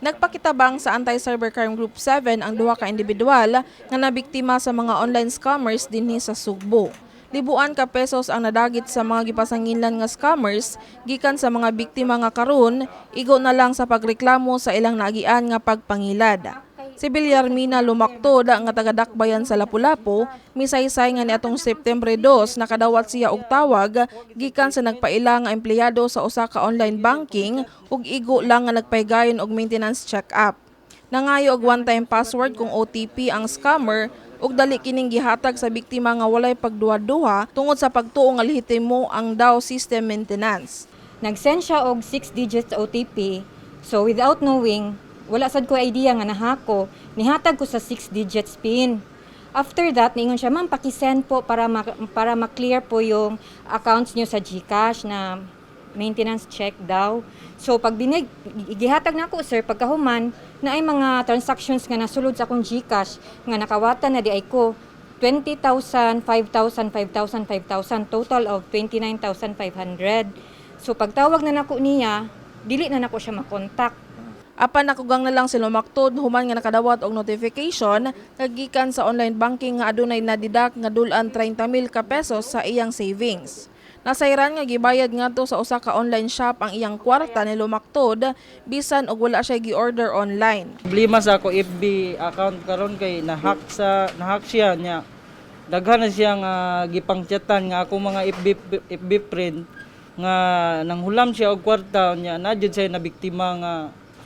Nagpakitabang sa Anti-Cybercrime Group 7 ang duha ka individual nga nabiktima sa mga online scammers dinhi sa Sugbo. Libuan ka pesos ang nadagit sa mga gipasanginlan nga scammers gikan sa mga biktima nga karon igo na lang sa pagreklamo sa ilang naagian nga pagpangilad. Si Villarmina lumaktod nga taga-dakbayan sa Lapu-Lapu, misaysay nga niadtong September 2 nakadawat siya og tawag gikan sa nagpaila nga empleyado sa usa ka online banking ug igo lang nga nagpahigayon og maintenance check-up. Nangayo og one-time password kung OTP ang scammer ug dali kining gihatag sa biktima nga walay pagduha-duha tungod sa pagtuo nga lehitimo ang daw system maintenance. Nag-send siya og 6-digit OTP, so without knowing, wala sad ko idea nga nahako, nihatag ko sa 6-digit PIN. After that, niingon siya, ma'am, pakisend po para ma-clear po yung accounts niyo sa GCash na maintenance check daw. So pag gihatag na ako, sir, pagkahuman, na ay mga transactions nga nasulod sa akong GCash nga nakawatan na di ay ko 20,000, 5,000, 5,000, 5,000, total of 29,500. So pagtawag na nako niya, dili na nako siya makontak. Apan nakugang na lang si lumaktod human nga nakadawat og notification kagikan sa online banking nga adunay nadidak nga dulan 30,000 ka pesos sa iyang savings. Nasayran nga gibayad ngadto sa usa ka online shop ang iyang kwarta ni lumaktod bisan og wala siya gi-order online. Problema sa ako FB account karon kay nahack siya nya. Daghan na siya nga gipangchatan nga ako mga FB friend nga nanghulam siya og kwarta nya na jud siya na biktima nga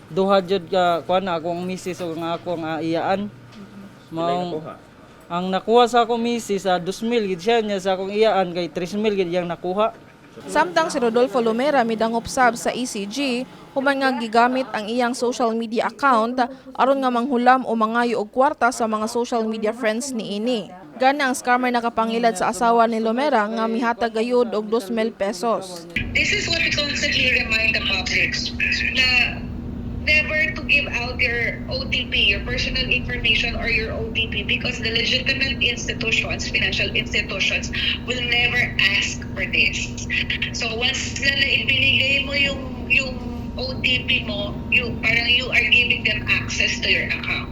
duha jud ka kuan ako ang misis o nga ako ang iyaan. Maong ang nakuha sa akong misis 2,000 gid siya nya sa akong iyaan kay 3,000 gid yang nakuha. Samtang si Rodolfo Lumera midangop sab sa ECG human nga gigamit ang iyang social media account aron nga manghulam o mangayo og kwarta sa mga social media friends niini. Gana ang scammer nakapangilad sa asawa ni Lumera nga mihatag gayud og 2,000 pesos. This is what we constantly remind the public na never to give out your OTP, your personal information or your OTP because the legitimate institutions, financial institutions will never ask for this. So once na ibinigay mo yung OTP mo, parang you are giving them access to your account.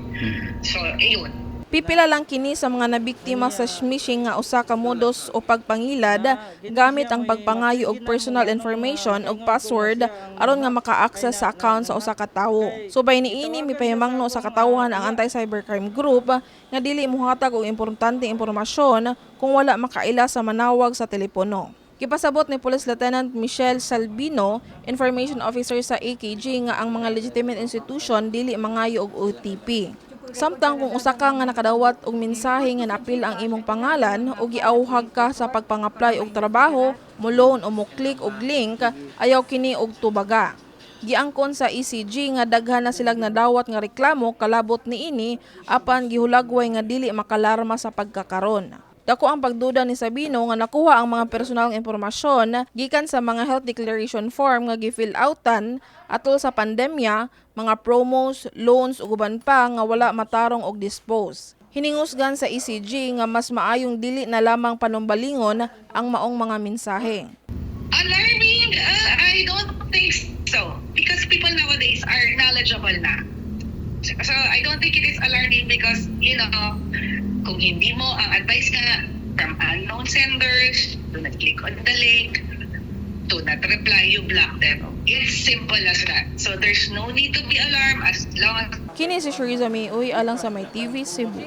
So ayun. Pipila lang kini sa mga nabiktima sa smishing nga usa ka modus o pagpangilad gamit ang pagpangayo og personal information og password aron nga maka-access sa account sa usa ka tawo. Subay niini mipahimangno sa katawhan ang Anti-Cybercrime Group nga dili mohatag og importanteng impormasyon kung wala makaila sa manawag sa telepono. Gipasabot ni Police Lieutenant Michelle Salbino, Information Officer sa AKG nga ang mga legitimate institution dili mangayo og OTP. Samtang kung usa ka nga nakadawat og mensahe nga napil ang imong pangalan o giauhag ka sa pagpang-apply og trabaho, mo-loan o mo-click og link, ayaw kini og tubaga. Giangkon sa ECG nga daghan na silang nadawat nga reklamo kalabot niini apan gihulagway nga dili makalarma sa pagkakaron. Dako ang pagduda ni Sabino nga nakuha ang mga personal impormasyon gikan sa mga health declaration form nga gi-fill outan atol sa pandemya, mga promos, loans ug uban pa nga wala matarong og dispose. Hiningusgan sa ECG nga mas maayong dili na lamang panumbalingon ang maong mga mensahe. Alarming? I don't think so because people nowadays are knowledgeable na. So I don't think it is alarming because, you know, kung hindi mo ang advice nga from unknown senders, do not click on the link, do not reply, you block them. It's simple as that. So there's no need to be alarmed as long as... Kini si Shariza Mayoy alang sa My TV Cebu.